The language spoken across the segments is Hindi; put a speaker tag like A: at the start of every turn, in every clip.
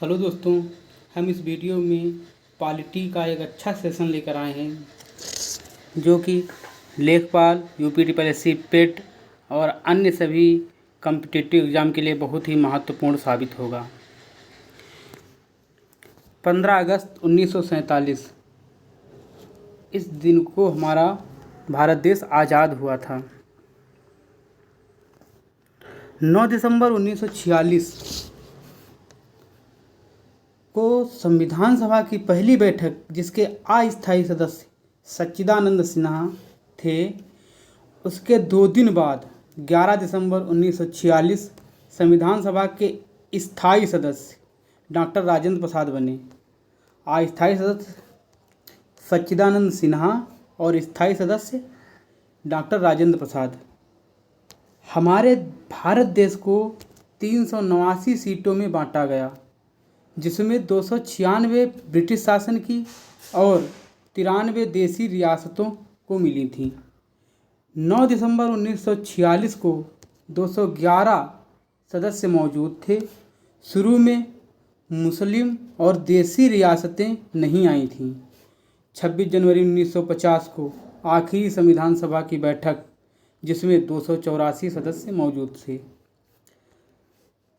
A: हेलो दोस्तों, हम इस वीडियो में पॉलिटी का एक अच्छा सेशन लेकर आए हैं जो कि लेखपाल, यूपी ट्रिपल एस सी, पेट और अन्य सभी कॉम्पिटिटिव एग्ज़ाम के लिए बहुत ही महत्वपूर्ण साबित होगा। 15 अगस्त 1947 इस दिन को हमारा भारत देश आज़ाद हुआ था। 9 दिसंबर 1946 को संविधान सभा की पहली बैठक, जिसके अस्थायी सदस्य सच्चिदानंद सिन्हा थे, उसके 2 दिन बाद 11 दिसंबर 1946 संविधान सभा के स्थायी सदस्य डॉक्टर राजेंद्र प्रसाद बने। अस्थायी सदस्य सच्चिदानंद सिन्हा और स्थायी सदस्य डॉक्टर राजेंद्र प्रसाद। हमारे भारत देश को 389 सीटों में बांटा गया, जिसमें 296 ब्रिटिश शासन की और 93 देसी रियासतों को मिली थी। 9 दिसंबर 1946 को 211 सदस्य मौजूद थे। शुरू में मुस्लिम और देसी रियासतें नहीं आई थीं। 26 जनवरी 1950 को आखिरी संविधान सभा की बैठक, जिसमें 284 सदस्य मौजूद थे।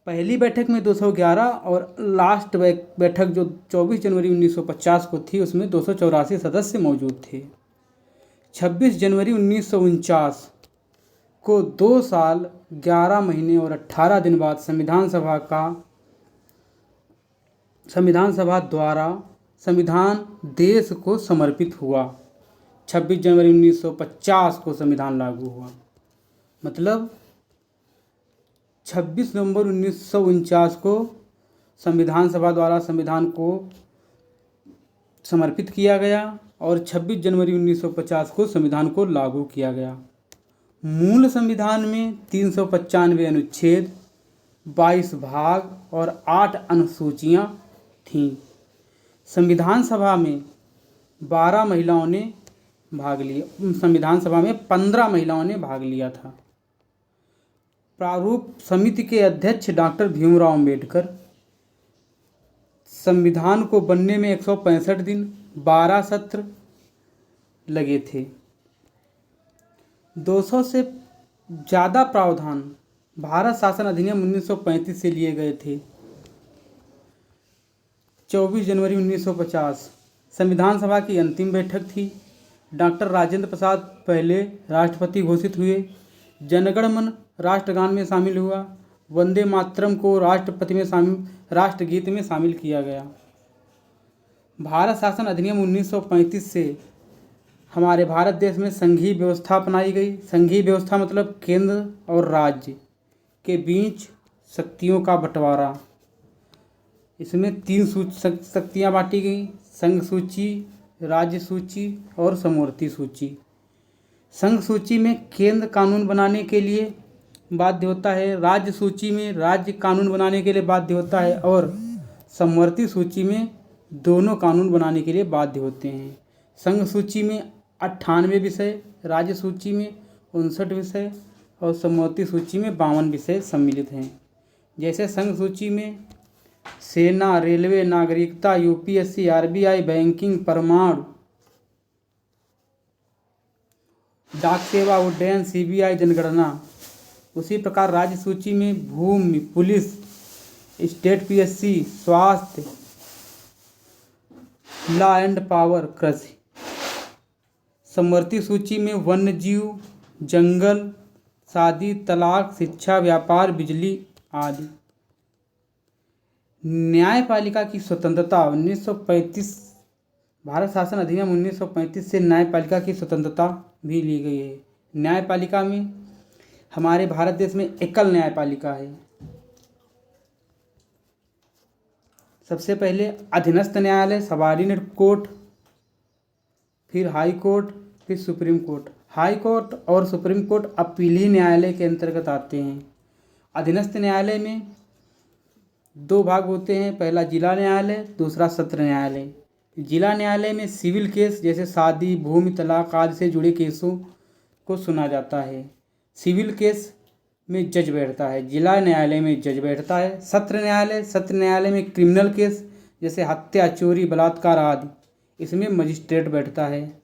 A: पहली बैठक में 211 और लास्ट बैठक जो 24 जनवरी 1950 को थी, उसमें 284 सदस्य मौजूद थे। 26 जनवरी 1949 को 2 साल 11 महीने और 18 दिन बाद संविधान सभा द्वारा संविधान देश को समर्पित हुआ। 26 जनवरी 1950 को संविधान लागू हुआ। मतलब 26 नवंबर 1949 को संविधान सभा द्वारा संविधान को समर्पित किया गया और 26 जनवरी 1950 को संविधान को लागू किया गया। मूल संविधान में 395 अनुच्छेद, 22 भाग और 8 अनुसूचियां थीं। संविधान सभा में 12 महिलाओं ने भाग लिया। संविधान सभा में 15 महिलाओं ने भाग लिया था। प्रारूप समिति के अध्यक्ष डॉक्टर भीमराव अंबेडकर। संविधान को बनने में 165 दिन, 12 सत्र लगे थे। 200 से ज़्यादा प्रावधान भारत शासन अधिनियम 1935 से लिए गए थे। 24 जनवरी 1950 संविधान सभा की अंतिम बैठक थी। डॉक्टर राजेंद्र प्रसाद पहले राष्ट्रपति घोषित हुए। जनगण मन राष्ट्रगान में शामिल हुआ। वंदे मातरम को राष्ट्रगीत में शामिल किया गया। भारत शासन अधिनियम 1935 से हमारे भारत देश में संघीय व्यवस्था अपनाई गई। संघीय व्यवस्था मतलब केंद्र और राज्य के बीच शक्तियों का बंटवारा। इसमें 3 शक्तियाँ बांटी गई: संघ सूची, राज्य सूची और समवर्ती सूची। संघ सूची में केंद्र कानून बनाने के लिए बाध्य होता है, राज्य सूची में राज्य कानून बनाने के लिए बाध्य होता है और समवर्ती सूची में दोनों कानून बनाने के लिए बाध्य होते हैं। संघ सूची में 98 विषय, राज्य सूची में 59 विषय और समवर्ती सूची में 52 विषय सम्मिलित हैं। जैसे संघ सूची में सेना, रेलवे, नागरिकता, यूपीएससी, आरबीआई, बैंकिंग, परमाणु, डाक सेवा, उड्डयन, सीबीआई, जनगणना। उसी प्रकार राज्य सूची में भूमि, पुलिस, स्टेट पीएससी, स्वास्थ्य, लॉ एंड पावर, कृषि। समवर्ती सूची में वन्य जीव, जंगल, शादी, तलाक, शिक्षा, व्यापार, बिजली आदि। न्यायपालिका की स्वतंत्रता 1935 भारत शासन अधिनियम 1935 से न्यायपालिका की स्वतंत्रता भी ली गई है। न्यायपालिका में हमारे भारत देश में एकल न्यायपालिका है। सबसे पहले अधीनस्थ न्यायालय, सबऑर्डिनेट कोर्ट, फिर हाई कोर्ट, फिर सुप्रीम कोर्ट। हाई कोर्ट और सुप्रीम कोर्ट अपीलीय न्यायालय के अंतर्गत आते हैं। अधीनस्थ न्यायालय में 2 भाग होते हैं, पहला जिला न्यायालय, दूसरा सत्र न्यायालय। जिला न्यायालय में सिविल केस जैसे शादी, भूमि, तलाक आदि से जुड़े केसों को सुना जाता है। सिविल केस में जज बैठता है, जिला न्यायालय में जज बैठता है। सत्र न्यायालय में क्रिमिनल केस जैसे हत्या, चोरी, बलात्कार आदि, इसमें मजिस्ट्रेट बैठता है।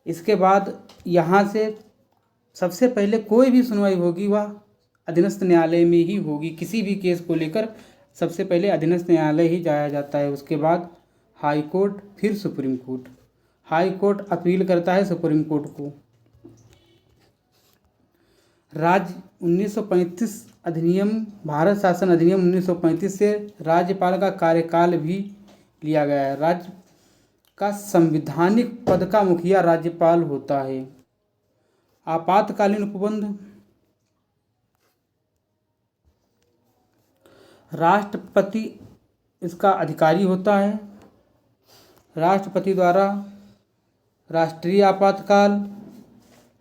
A: इसके बाद यहाँ से सबसे पहले कोई भी सुनवाई होगी वह अधीनस्थ न्यायालय में ही होगी। किसी भी केस को लेकर सबसे पहले अधीनस्थ न्यायालय ही जाया जाता है। उसके बाद हाई कोर्ट, फिर supreme court. High court appeal करता है सुप्रीम कोर्ट को। राज्य 1935 अधिनियम, भारत शासन अधिनियम 1935 से राज्यपाल का कार्यकाल भी लिया गया है। राज्य का संवैधानिक पद का मुखिया राज्यपाल होता है। आपातकालीन उपबंध, राष्ट्रपति इसका अधिकारी होता है। राष्ट्रपति द्वारा राष्ट्रीय आपातकाल,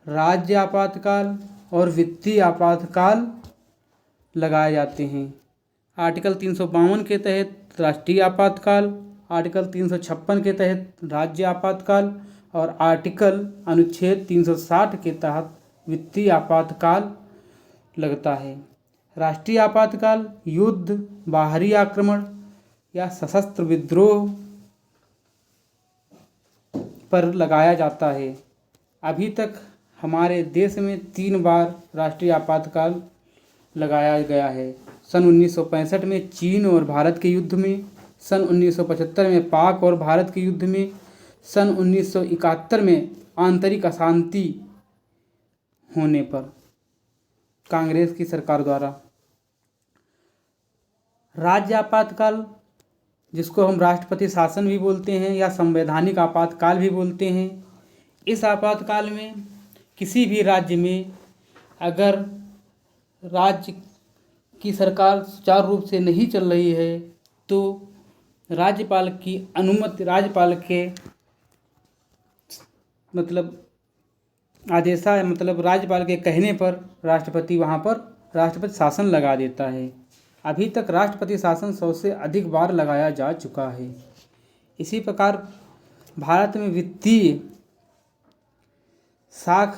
A: राज्य आपातकाल और वित्तीय आपातकाल लगाए जाते हैं। आर्टिकल 352 के तहत राष्ट्रीय आपातकाल, आर्टिकल 356 के तहत राज्य आपातकाल और अनुच्छेद 360 के तहत वित्तीय आपातकाल लगता है। राष्ट्रीय आपातकाल युद्ध, बाहरी आक्रमण या सशस्त्र विद्रोह पर लगाया जाता है। अभी तक हमारे देश में 3 बार राष्ट्रीय आपातकाल लगाया गया है। सन 1965 में चीन और भारत के युद्ध में, सन 1975 में पाक और भारत के युद्ध में, सन 1971 में आंतरिक अशांति होने पर कांग्रेस की सरकार द्वारा। राज्य आपातकाल, जिसको हम राष्ट्रपति शासन भी बोलते हैं या संवैधानिक आपातकाल भी बोलते हैं, इस आपातकाल में किसी भी राज्य में अगर राज्य की सरकार सुचारू रूप से नहीं चल रही है तो राज्यपाल की अनुमति, राज्यपाल के राज्यपाल के कहने पर राष्ट्रपति वहाँ पर राष्ट्रपति शासन लगा देता है। अभी तक राष्ट्रपति शासन 100 से अधिक बार लगाया जा चुका है। इसी प्रकार भारत में वित्तीय साख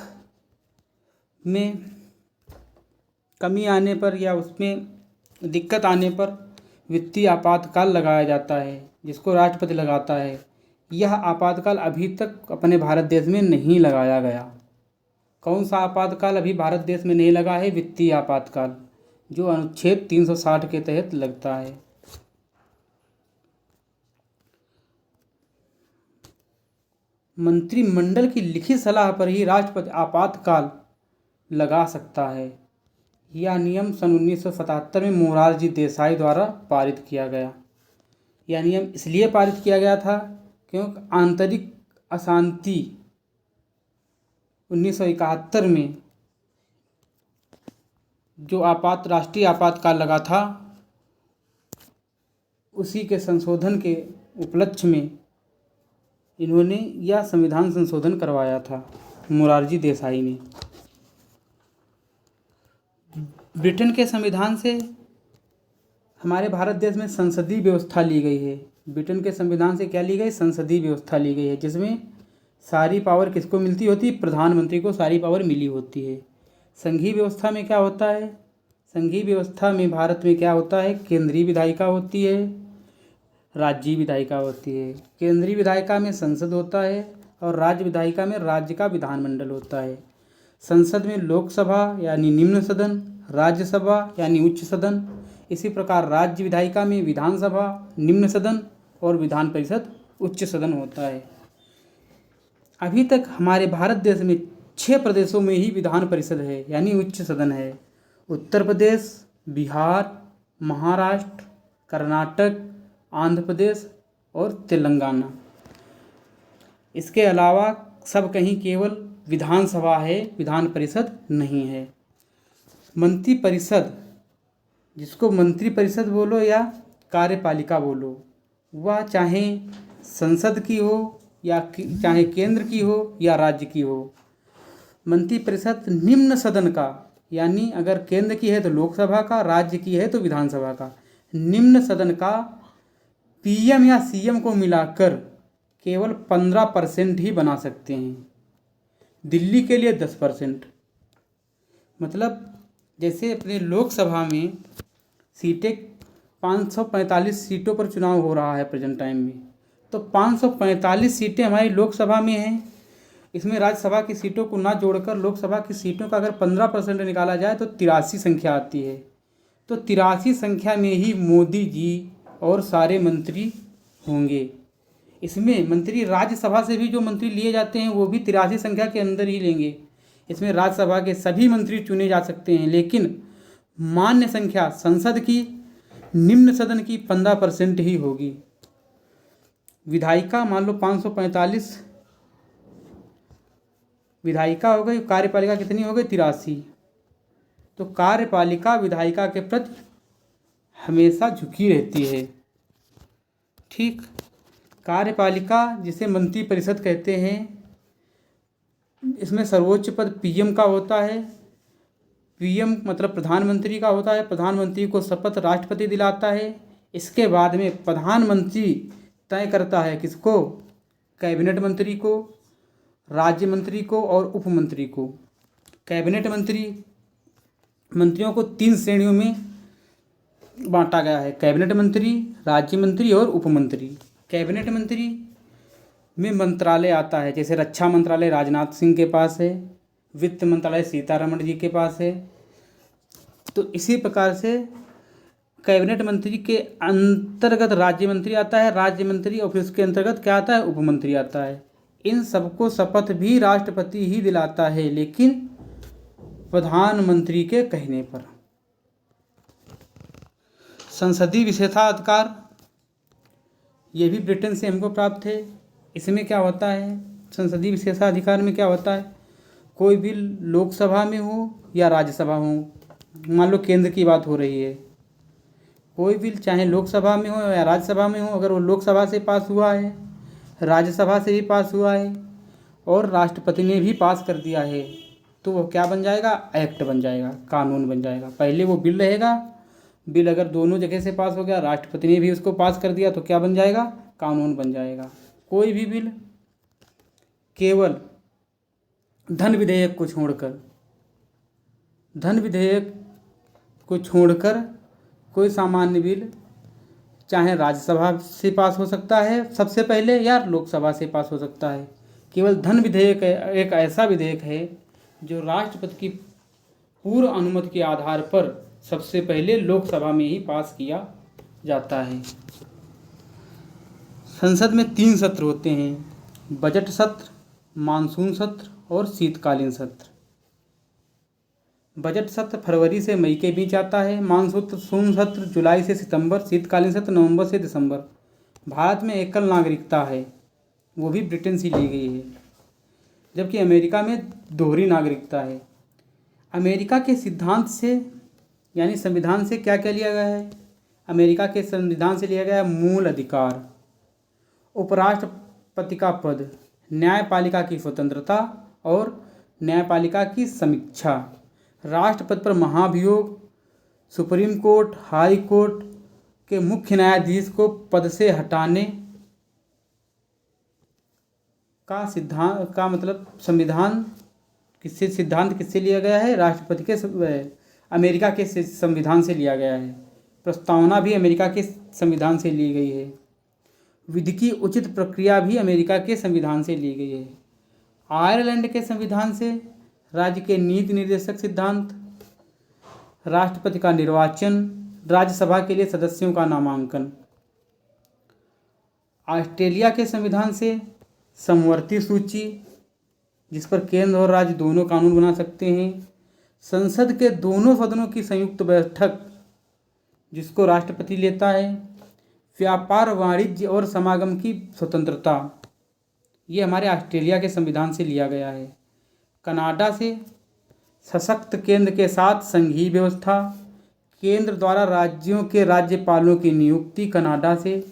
A: में कमी आने पर या उसमें दिक्कत आने पर वित्तीय आपातकाल लगाया जाता है, जिसको राष्ट्रपति लगाता है। यह आपातकाल अभी तक अपने भारत देश में नहीं लगाया गया। कौन सा आपातकाल अभी भारत देश में नहीं लगा है? वित्तीय आपातकाल, जो अनुच्छेद 360 के तहत लगता है। मंत्रिमंडल की लिखित सलाह पर ही राष्ट्रपति आपातकाल लगा सकता है। यह नियम सन 1977 में मोरारजी देसाई द्वारा पारित किया गया। यह नियम इसलिए पारित किया गया था क्योंकि आंतरिक अशांति 1971 में जो राष्ट्रीय आपातकाल लगा था, उसी के संशोधन के उपलक्ष्य में इन्होंने यह संविधान संशोधन करवाया था, मोरारजी देसाई ने। ब्रिटेन के संविधान से हमारे भारत देश में संसदीय व्यवस्था ली गई है। ब्रिटेन के संविधान से क्या ली गई? संसदीय व्यवस्था ली गई है, जिसमें सारी पावर किसको मिलती होती? प्रधानमंत्री को सारी पावर मिली होती है। संघीय व्यवस्था में क्या होता है? संघीय व्यवस्था में भारत में क्या होता है? केंद्रीय विधायिका होती है, राज्य विधायिका होती है। केंद्रीय विधायिका में संसद होता है और राज्य विधायिका में राज्य का विधानमंडल होता है। संसद में लोकसभा यानी निम्न सदन, राज्यसभा यानी उच्च सदन। इसी प्रकार राज्य विधायिका में विधानसभा निम्न सदन और विधान परिषद उच्च सदन होता है। अभी तक हमारे भारत देश में 6 प्रदेशों में ही विधान परिषद है यानी उच्च सदन है। उत्तर प्रदेश, बिहार, महाराष्ट्र, कर्नाटक, आंध्र प्रदेश और तेलंगाना। इसके अलावा सब कहीं केवल विधानसभा है, विधान परिषद नहीं है। मंत्रिपरिषद, जिसको मंत्री परिषद बोलो या कार्यपालिका बोलो, वह चाहे संसद की हो या चाहे केंद्र की हो या राज्य की हो। मंत्रिपरिषद निम्न सदन का, यानी अगर केंद्र की है तो लोकसभा का, राज्य की है तो विधानसभा का, निम्न सदन का पीएम या सीएम को मिलाकर केवल 15% ही बना सकते हैं। दिल्ली के लिए 10%, मतलब जैसे अपने लोकसभा में सीटें 545 सीटों पर चुनाव हो रहा है प्रेजेंट टाइम में, तो 545 सीटें हमारी लोकसभा में हैं। इसमें राज्यसभा की सीटों को ना जोड़कर लोकसभा की सीटों का अगर 15% निकाला जाए तो 83 संख्या आती है। तो 83 संख्या में ही मोदी जी और सारे मंत्री होंगे। इसमें मंत्री राज्यसभा से भी जो मंत्री लिए जाते हैं वो भी 83 संख्या के अंदर ही लेंगे। इसमें राज्यसभा के सभी मंत्री चुने जा सकते हैं, लेकिन मान्य संख्या संसद की निम्न सदन की 15% ही होगी। विधायिका मान लो 545 विधायिका हो गई, कार्यपालिका कितनी हो गई 83। तो कार्यपालिका विधायिका के प्रति हमेशा झुकी रहती है। ठीक, कार्यपालिका जिसे मंत्री परिषद कहते हैं, इसमें सर्वोच्च पद पीएम का होता है। पीएम मतलब प्रधानमंत्री का होता है। प्रधानमंत्री को शपथ राष्ट्रपति दिलाता है। इसके बाद में प्रधानमंत्री तय करता है किसको, कैबिनेट मंत्री को, राज्य मंत्री को और उप मंत्री को। कैबिनेट मंत्रियों को 3 श्रेणियों में बांटा गया है, कैबिनेट मंत्री, राज्य मंत्री और उप मंत्री। कैबिनेट मंत्री में मंत्रालय आता है, जैसे रक्षा मंत्रालय राजनाथ सिंह के पास है, वित्त मंत्रालय सीतारमण जी के पास है। तो इसी प्रकार से कैबिनेट मंत्री के अंतर्गत राज्य मंत्री आता है, राज्य मंत्री, और फिर उसके अंतर्गत क्या आता है, उप मंत्री आता है। इन सबको शपथ भी राष्ट्रपति ही दिलाता है, लेकिन प्रधानमंत्री के कहने पर। संसदीय विशेषाधिकार ये भी ब्रिटेन से हमको प्राप्त है। इसमें क्या होता है, संसदीय विशेषाधिकार में क्या होता है, कोई बिल लोकसभा में हो या राज्यसभा हो, मान लो केंद्र की बात हो रही है, कोई बिल चाहे लोकसभा में हो या राज्यसभा में हो, अगर वो लोकसभा से पास हुआ है, राज्यसभा से भी पास हुआ है और राष्ट्रपति ने भी पास कर दिया है, तो वो क्या बन जाएगा, एक्ट बन जाएगा, कानून बन जाएगा। पहले वो बिल रहेगा, बिल अगर दोनों जगह से पास हो गया, राष्ट्रपति ने भी उसको पास कर दिया, तो क्या बन जाएगा, कानून बन जाएगा। कोई भी बिल केवल धन विधेयक को छोड़कर कोई सामान्य बिल चाहे राज्यसभा से पास हो सकता है सबसे पहले या लोकसभा से पास हो सकता है। केवल धन विधेयक एक ऐसा विधेयक है जो राष्ट्रपति की पूर्व अनुमति के आधार पर सबसे पहले लोकसभा में ही पास किया जाता है। संसद में 3 सत्र होते हैं, बजट सत्र, मानसून सत्र और शीतकालीन सत्र। बजट सत्र फरवरी से मई के बीच आता है, मानसून सत्र जुलाई से सितंबर, शीतकालीन सत्र नवंबर से दिसंबर। भारत में एकल नागरिकता है, वो भी ब्रिटेन से ली गई है, जबकि अमेरिका में दोहरी नागरिकता है। अमेरिका के सिद्धांत से यानी संविधान से क्या क्या लिया गया है, अमेरिका के संविधान से लिया गया है मूल अधिकार, उपराष्ट्रपति का पद, न्यायपालिका की स्वतंत्रता और न्यायपालिका की समीक्षा, राष्ट्रपति पर महाभियोग, सुप्रीम कोर्ट, हाई कोर्ट के मुख्य न्यायाधीश को पद से हटाने का सिद्धांत का मतलब सिद्धांत किससे लिया गया है, राष्ट्रपति के अमेरिका के संविधान से लिया गया है। प्रस्तावना भी अमेरिका के संविधान से ली गई है। विधि की उचित प्रक्रिया भी अमेरिका के संविधान से ली गई है। आयरलैंड के संविधान से राज्य के नीति निर्देशक सिद्धांत, राष्ट्रपति का निर्वाचन, राज्यसभा के लिए सदस्यों का नामांकन। ऑस्ट्रेलिया के संविधान से समवर्ती सूची, जिस पर केंद्र और राज्य दोनों कानून बना सकते हैं। संसद के दोनों सदनों की संयुक्त बैठक, जिसको राष्ट्रपति लेता है। व्यापार, वाणिज्य और समागम की स्वतंत्रता, ये हमारे ऑस्ट्रेलिया के संविधान से लिया गया है। कनाडा से सशक्त केंद्र के साथ संघीय व्यवस्था, केंद्र द्वारा राज्यों के राज्यपालों की नियुक्ति। कनाडा से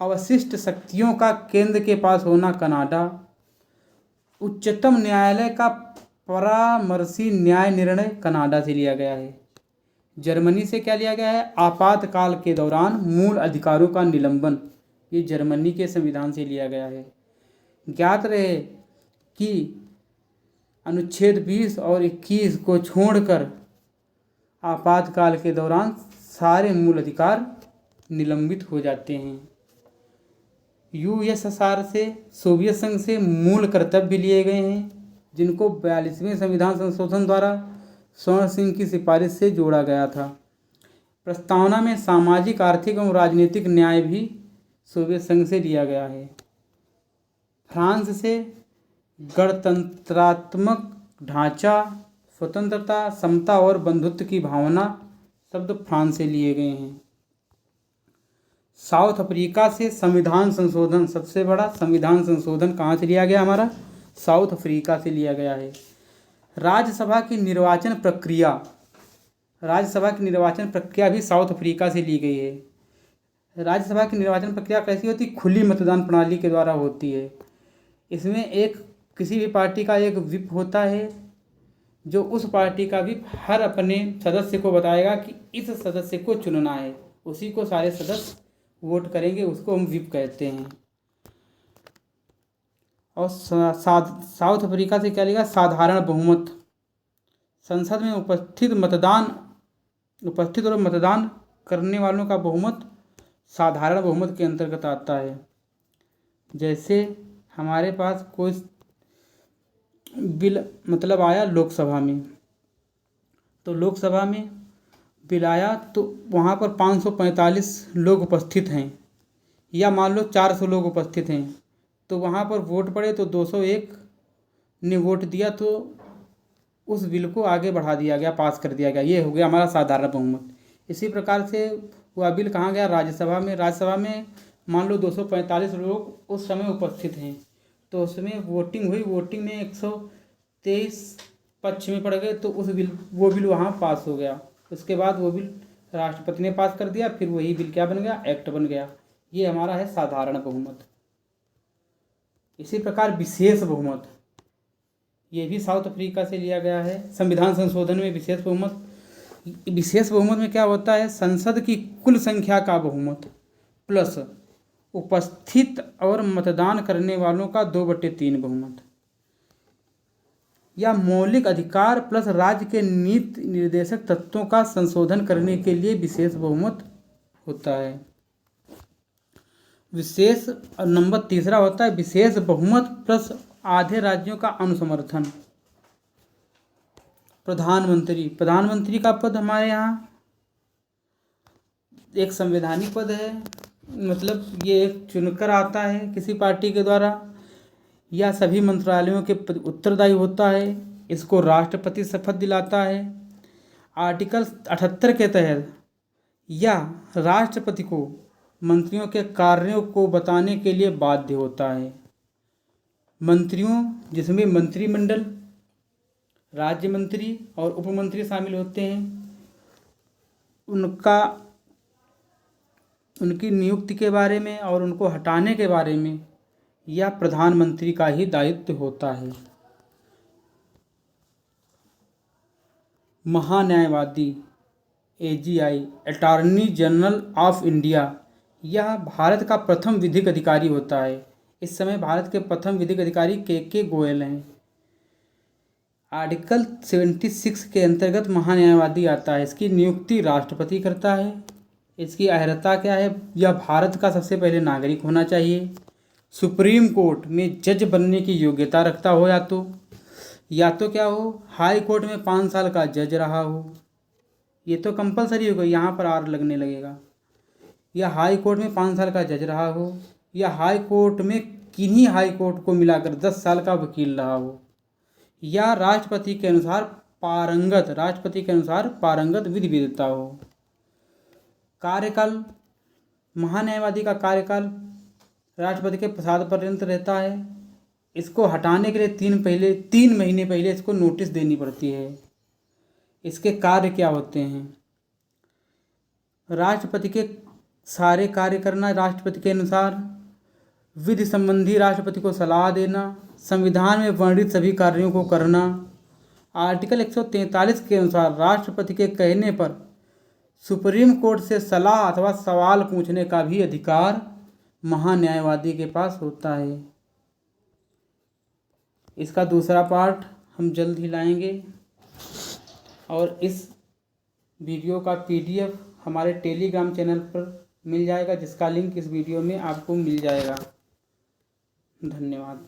A: अवशिष्ट शक्तियों का केंद्र के पास होना। कनाडा उच्चतम न्यायालय का परामर्शी न्याय निर्णय कनाडा से लिया गया है। जर्मनी से क्या लिया गया है, आपातकाल के दौरान मूल अधिकारों का निलंबन, ये जर्मनी के संविधान से लिया गया है। ज्ञात रहे कि अनुच्छेद 20 और 21 को छोड़कर आपातकाल के दौरान सारे मूल अधिकार निलंबित हो जाते हैं। यूएसएसआर से सोवियत संघ से मूल कर्तव्य लिए गए हैं, जिनको 42वें संविधान संशोधन द्वारा स्वर्ण सिंह की सिफारिश से जोड़ा गया था। प्रस्तावना में सामाजिक, आर्थिक एवं राजनीतिक न्याय भी सोवियत संघ से लिया गया है। फ्रांस से गणतंत्रात्मक ढांचा, स्वतंत्रता, समता और बंधुत्व की भावना शब्द फ्रांस से लिए गए हैं। साउथ अफ्रीका से संविधान संशोधन, सबसे बड़ा संविधान संशोधन कहाँ से लिया गया? हमारा साउथ अफ्रीका से लिया गया है। राज्यसभा की निर्वाचन प्रक्रिया भी साउथ अफ्रीका से ली गई है। राज्यसभा की निर्वाचन प्रक्रिया कैसी होती? खुली मतदान प्रणाली के द्वारा होती है। इसमें किसी भी पार्टी का एक विप होता है, जो उस पार्टी का विप हर अपने सदस्य को बताएगा कि इस सदस्य को चुनना है, उसी को सारे सदस्य वोट करेंगे, उसको हम विप कहते हैं। और साउथ अफ्रीका से क्या लिखा? साधारण बहुमत। संसद में उपस्थित और मतदान करने वालों का बहुमत साधारण बहुमत के अंतर्गत आता है। जैसे हमारे पास कोई बिल आया लोकसभा में, तो लोकसभा में बिल आया तो वहाँ पर 545 लोग उपस्थित हैं, या मान लो 400 लोग उपस्थित हैं, तो वहाँ पर वोट पड़े तो 201 ने वोट दिया, तो उस बिल को आगे बढ़ा दिया गया, पास कर दिया गया। ये हो गया हमारा साधारण बहुमत। इसी प्रकार से वह बिल कहाँ गया? राज्यसभा में। राज्यसभा में मान लो 245 लोग उस समय उपस्थित हैं, तो उसमें वोटिंग हुई, वोटिंग में 123 पक्ष में पड़ गए, तो वो बिल वहाँ पास हो गया। उसके बाद वो बिल राष्ट्रपति ने पास कर दिया, फिर वही बिल क्या बन गया? एक्ट बन गया। ये हमारा है साधारण बहुमत। इसी प्रकार विशेष बहुमत, ये भी साउथ अफ्रीका से लिया गया है। संविधान संशोधन में विशेष बहुमत में क्या होता है? संसद की कुल संख्या का बहुमत प्लस उपस्थित और मतदान करने वालों का 2/3 बहुमत, या मौलिक अधिकार प्लस राज्य के नीति निर्देशक तत्वों का संशोधन करने के लिए विशेष बहुमत होता है। नंबर 3 होता है विशेष बहुमत प्लस आधे राज्यों का अनुसमर्थन। प्रधानमंत्री का पद हमारे यहाँ एक संवैधानिक पद है, मतलब ये एक चुनकर आता है किसी पार्टी के द्वारा, या सभी मंत्रालयों के उत्तरदायी होता है। इसको राष्ट्रपति शपथ दिलाता है। आर्टिकल 78 के तहत या राष्ट्रपति को मंत्रियों के कार्यों को बताने के लिए बाध्य होता है। मंत्रियों, जिसमें मंत्रिमंडल, राज्य मंत्री और उपमंत्री शामिल होते हैं, उनकी नियुक्ति के बारे में और उनको हटाने के बारे में यह प्रधानमंत्री का ही दायित्व होता है। महान्यायवादी AGI, attorney general of India, यह भारत का प्रथम विधिक अधिकारी होता है। इस समय भारत के प्रथम विधिक अधिकारी KK गोयल हैं। आर्टिकल 76 के अंतर्गत महान्यायवादी आता है। इसकी नियुक्ति राष्ट्रपति करता है। इसकी अर्हता क्या है? यह भारत का सबसे पहले नागरिक होना चाहिए, सुप्रीम कोर्ट में जज बनने की योग्यता रखता हो, या तो क्या हो, हाई कोर्ट में 5 साल का जज रहा हो, ये तो कंपलसरी होगा, यहाँ पर आर लगने लगेगा, या हाई कोर्ट में 5 साल का जज रहा हो, या हाई कोर्ट में किन्हीं हाई कोर्ट को मिलाकर 10 साल का वकील रहा हो, या राष्ट्रपति के अनुसार पारंगत विधि विद्ता हो। कार्यकाल, महान्यायवादी का कार्यकाल राष्ट्रपति के प्रसाद पर्यंत रहता है। इसको हटाने के लिए 3 महीने पहले इसको नोटिस देनी पड़ती है। इसके कार्य क्या होते हैं? राष्ट्रपति के सारे कार्य करना राष्ट्रपति के अनुसार, विधि संबंधी राष्ट्रपति को सलाह देना, संविधान में वर्णित सभी कार्यों को करना। आर्टिकल 143 के अनुसार राष्ट्रपति के कहने पर सुप्रीम कोर्ट से सलाह अथवा सवाल पूछने का भी अधिकार महान्यायवादी के पास होता है। इसका दूसरा पार्ट हम जल्द ही लाएंगे। और इस वीडियो का PDF हमारे टेलीग्राम चैनल पर मिल जाएगा, जिसका लिंक इस वीडियो में आपको मिल जाएगा। धन्यवाद।